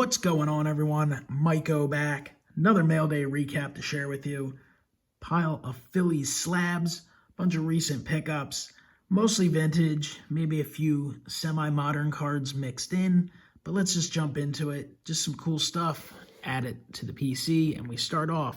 What's going on, everyone? MikeO back. Another mail day recap to share with you. Pile of Phillies slabs, bunch of recent pickups, mostly vintage, maybe a few semi-modern cards mixed in, but let's just jump into it. Just some cool stuff, add it to the PC, and we start off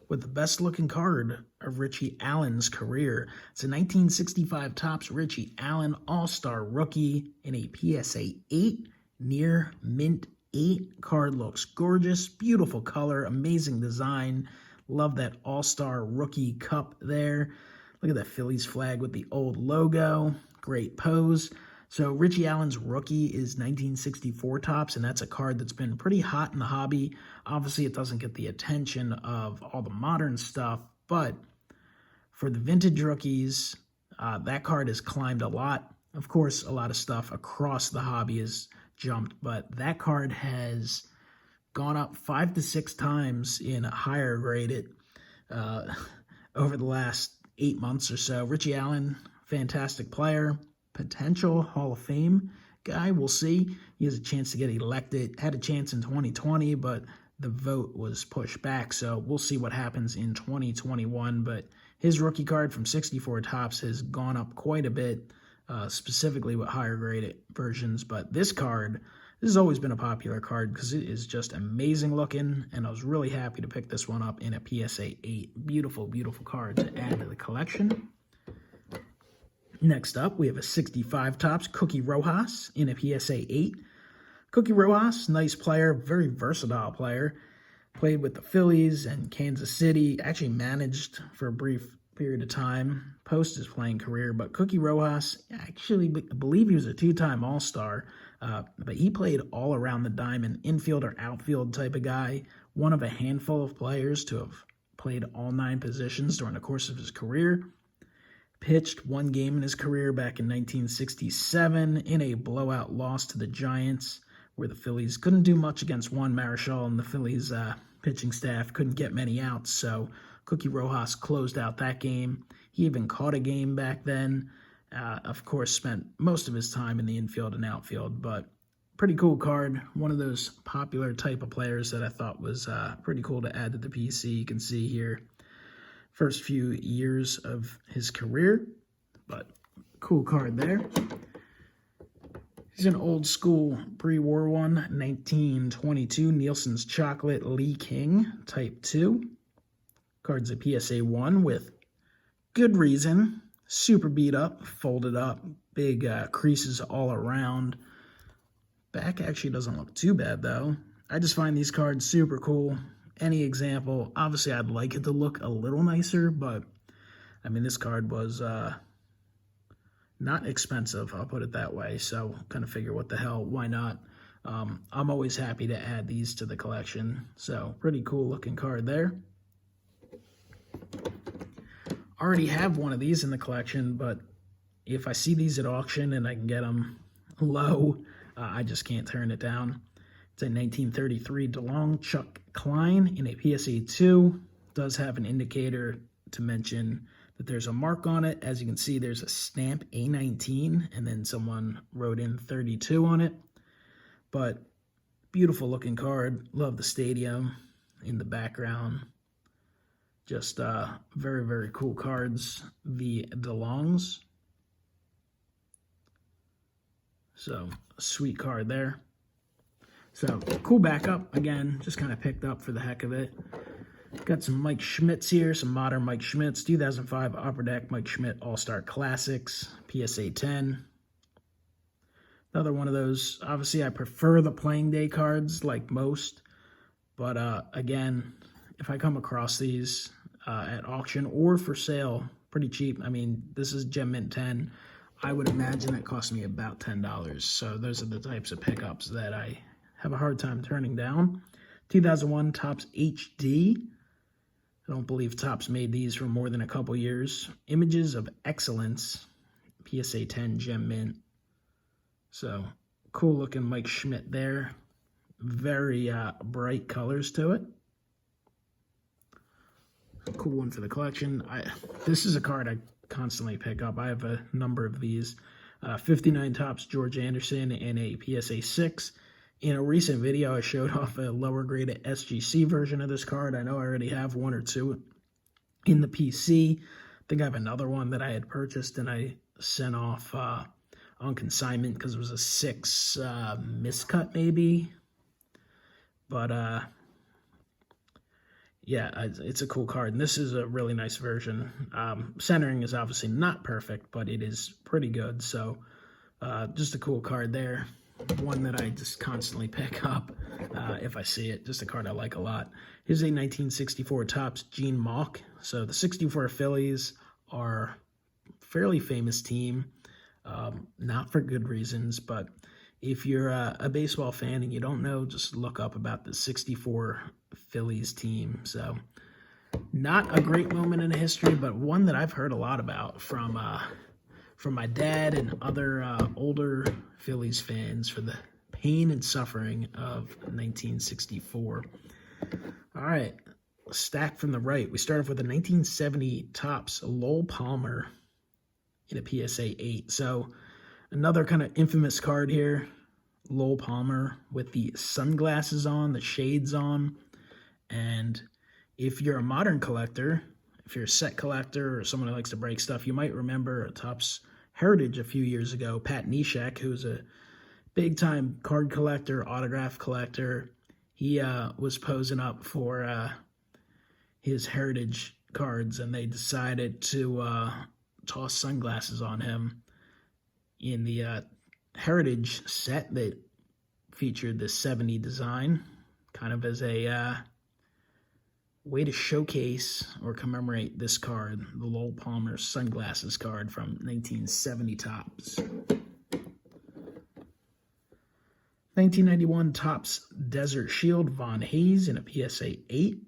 with the best looking card of Richie Allen's career. It's a 1965 Topps Richie Allen All-Star Rookie in a PSA 8 near mint 8. Card looks gorgeous, beautiful color, amazing design. Love that All-Star Rookie cup there. Look at that Phillies flag with the old logo. Great pose. So Richie Allen's rookie is 1964 Topps, and that's a card that's been pretty hot in the hobby. Obviously, it doesn't get the attention of all the modern stuff, but for the vintage rookies, that card has climbed a lot. Of course, a lot of stuff across the hobby has jumped, but that card has gone up 5 to 6 times in a higher graded over the last 8 months or so. Richie Allen, fantastic player, potential Hall of Fame guy. We'll see. He has a chance to get elected. Had a chance in 2020, but the vote was pushed back, so we'll see what happens in 2021. But his rookie card from 64 Topps has gone up quite a bit, specifically with higher graded versions. But this card, this has always been a popular card because it is just amazing looking, and I was really happy to pick this one up in a PSA 8. Beautiful, beautiful card to add to the collection. Next up, we have a 65 Topps Cookie Rojas in a PSA 8. Cookie Rojas, nice player, very versatile player. Played with the Phillies and Kansas City. Actually managed for a brief period of time post his playing career. But Cookie Rojas, actually, I believe he was a 2-time All-Star. But he played all around the diamond, infield or outfield type of guy. One of a handful of players to have played all 9 positions during the course of his career. Pitched 1 game in his career back in 1967 in a blowout loss to the Giants, where the Phillies couldn't do much against Juan Marichal, and the Phillies pitching staff couldn't get many outs, so Cookie Rojas closed out that game. He even caught a game back then. Of course, spent most of his time in the infield and outfield, but pretty cool card. One of those popular type of players that I thought was pretty cool to add to the PC. You can see here first few years of his career, but cool card there. He's an old school pre-war one, 1922 Nielsen's Chocolate Lee King, Type 2. Card's a PSA 1 with good reason. Super beat up, folded up, big creases all around. Back actually doesn't look too bad, though. I just find these cards super cool. Any example, obviously I'd like it to look a little nicer, but I mean, this card was not expensive, I'll put it that way, so kind of figure what the hell, why not? I'm always happy to add these to the collection, so pretty cool looking card there. Already have one of these in the collection, but if I see these at auction and I can get them low, I just can't turn it down. It's a 1933 DeLong Chuck Klein in a PSA 2. Does have an indicator to mention that there's a mark on it. As you can see, there's a stamp A19, and then someone wrote in 32 on it. But beautiful looking card. Love the stadium in the background. Just very, very cool cards. The DeLongs. So, sweet card there. So, cool backup. Again, just kind of picked up for the heck of it. Got some Mike Schmidts here, some modern Mike Schmidts. 2005 Upper Deck Mike Schmidt All-Star Classics, PSA 10. Another one of those. Obviously, I prefer the playing day cards like most. But, again, if I come across these at auction or for sale, pretty cheap. I mean, this is Gem Mint 10. I would imagine that cost me about $10. So, those are the types of pickups that I have a hard time turning down. 2001 Topps HD. I don't believe Topps made these for more than a couple years. Images of Excellence. PSA 10 Gem Mint. So, cool looking Mike Schmidt there. Very bright colors to it. Cool one for the collection. This is a card I constantly pick up. I have a number of these. 59 Topps George Anderson in a PSA 6. In a recent video, I showed off a lower grade SGC version of this card. I know I already have one or two in the PC. I think I have another one that I had purchased and I sent off on consignment because it was a 6 miscut maybe. But yeah, it's a cool card. And this is a really nice version. Centering is obviously not perfect, but it is pretty good. So just a cool card there. One that I just constantly pick up if I see it. Just a card I like a lot. Here's a 1964 Topps Gene Mauch. So the 64 Phillies are a fairly famous team. Not for good reasons, but if you're a baseball fan and you don't know, just look up about the 64 Phillies team. So not a great moment in history, but one that I've heard a lot about from my dad and other older Phillies fans for the pain and suffering of 1964. All right, stack from the right. We start off with a 1970 Topps Lowell Palmer in a PSA 8. So another kind of infamous card here, Lowell Palmer with the sunglasses on, the shades on. And if you're a modern collector, if you're a set collector or someone who likes to break stuff, you might remember a Topps Heritage a few years ago, Pat Neshek, who's a big-time card collector, autograph collector. He was posing up for his Heritage cards, and they decided to toss sunglasses on him in the Heritage set that featured the 70 design, kind of as a way to showcase or commemorate this card, the Lowell Palmer sunglasses card from 1970 Topps. 1991 Topps Desert Shield Von Hayes in a PSA 8.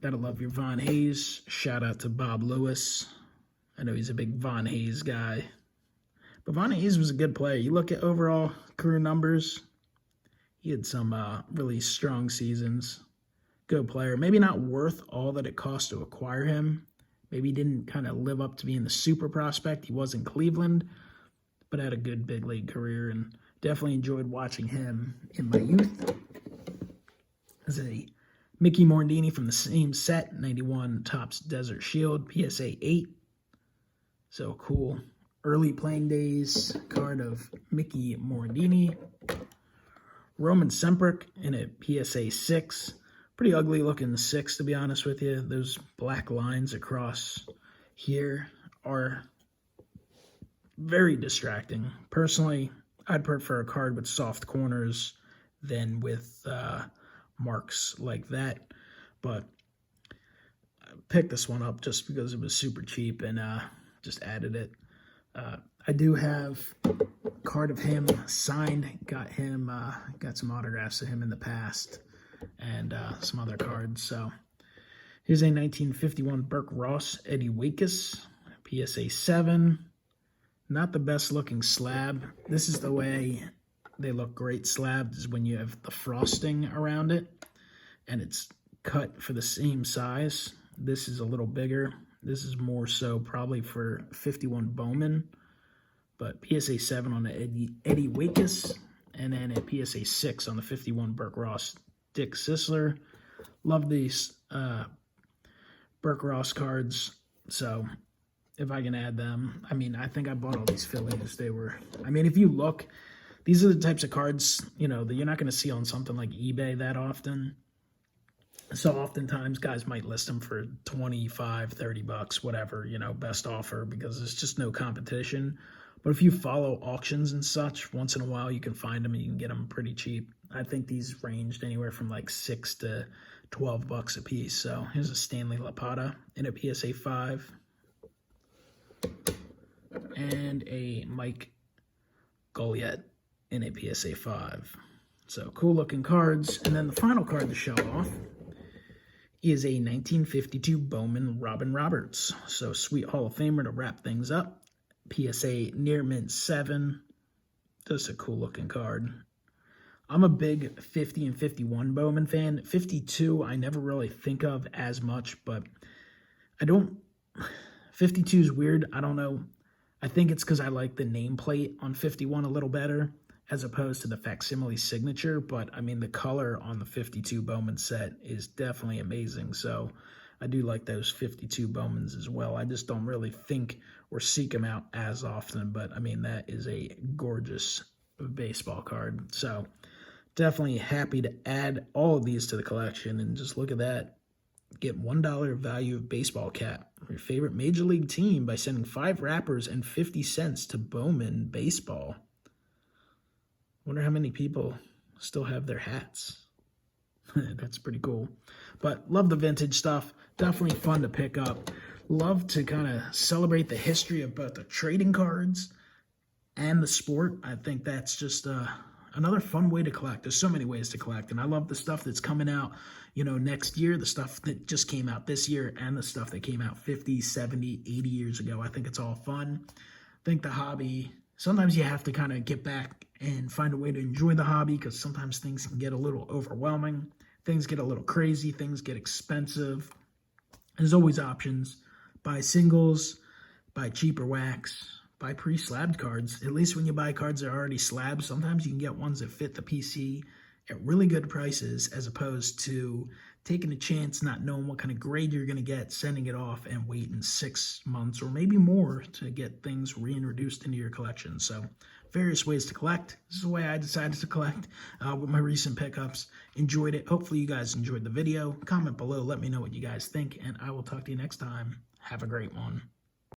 Gotta love your Von Hayes. Shout out to Bob Lewis. I know he's a big Von Hayes guy. But Von Hayes was a good player. You look at overall career numbers, he had some really strong seasons. Good player. Maybe not worth all that it cost to acquire him. Maybe he didn't kind of live up to being the super prospect he was in Cleveland, but had a good big league career and definitely enjoyed watching him in my youth. As a Mickey Morandini from the same set, 91 Topps Desert Shield, PSA 8. So cool. Early playing days card of Mickey Morandini. Roman Semprich in a PSA 6. Pretty ugly looking 6, to be honest with you. Those black lines across here are very distracting. Personally, I'd prefer a card with soft corners than with marks like that. But I picked this one up just because it was super cheap and just added it. I do have a card of him signed. Got some autographs of him in the past. And some other cards. So here's a 1951 Burke Ross Eddie Waitkus, PSA 7. Not the best looking slab. This is the way they look great slabbed, is when you have the frosting around it and it's cut for the same size. This is a little bigger. This is more so probably for 51 Bowman, but PSA 7 on the Eddie Waitkus, and then a PSA 6 on the 51 Burke Ross Dick Sisler. Love these Burke Ross cards. So if I can add them, I mean, I think I bought all these Phillies. If you look, these are the types of cards, that you're not going to see on something like eBay that often. So oftentimes guys might list them for 25, 30 bucks, whatever, best offer, because there's just no competition. But if you follow auctions and such, once in a while you can find them and you can get them pretty cheap. I think these ranged anywhere from like 6 to 12 bucks a piece. So here's a Stanley Lapata in a PSA 5. And a Mike Goliet in a PSA 5. So cool looking cards. And then the final card to show off is a 1952 Bowman Robin Roberts. So sweet Hall of Famer to wrap things up. PSA Near Mint 7. Just a cool looking card. I'm a big 50 and 51 Bowman fan. 52 I never really think of as much, but 52 is weird. I don't know. I think it's because I like the nameplate on 51 a little better. as opposed to the facsimile signature. But I mean, the color on the 52 Bowman set is definitely amazing. So I do like those 52 Bowmans as well. I just don't really think or seek them out as often. But I mean, that is a gorgeous baseball card. So definitely happy to add all of these to the collection. And just look at that. Get $1 value of baseball cap for your favorite major league team by sending 5 wrappers and 50 cents to Bowman Baseball. Wonder how many people still have their hats. That's pretty cool. But love the vintage stuff. Definitely fun to pick up. Love to kind of celebrate the history of both the trading cards and the sport. I think that's just another fun way to collect. There's so many ways to collect, and I love the stuff that's coming out, next year, the stuff that just came out this year, and the stuff that came out 50, 70, 80 years ago. I think it's all fun. I think the hobby, sometimes you have to kind of get back and find a way to enjoy the hobby, because sometimes things can get a little overwhelming. Things get a little crazy. Things get expensive. There's always options. Buy singles, buy cheaper wax, buy pre-slabbed cards. At least when you buy cards that are already slabbed, sometimes you can get ones that fit the PC at really good prices, as opposed to taking a chance, not knowing what kind of grade you're going to get, sending it off, and waiting 6 months or maybe more to get things reintroduced into your collection. So various ways to collect. This is the way I decided to collect with my recent pickups. Enjoyed it. Hopefully you guys enjoyed the video. Comment below. Let me know what you guys think, and I will talk to you next time. Have a great one.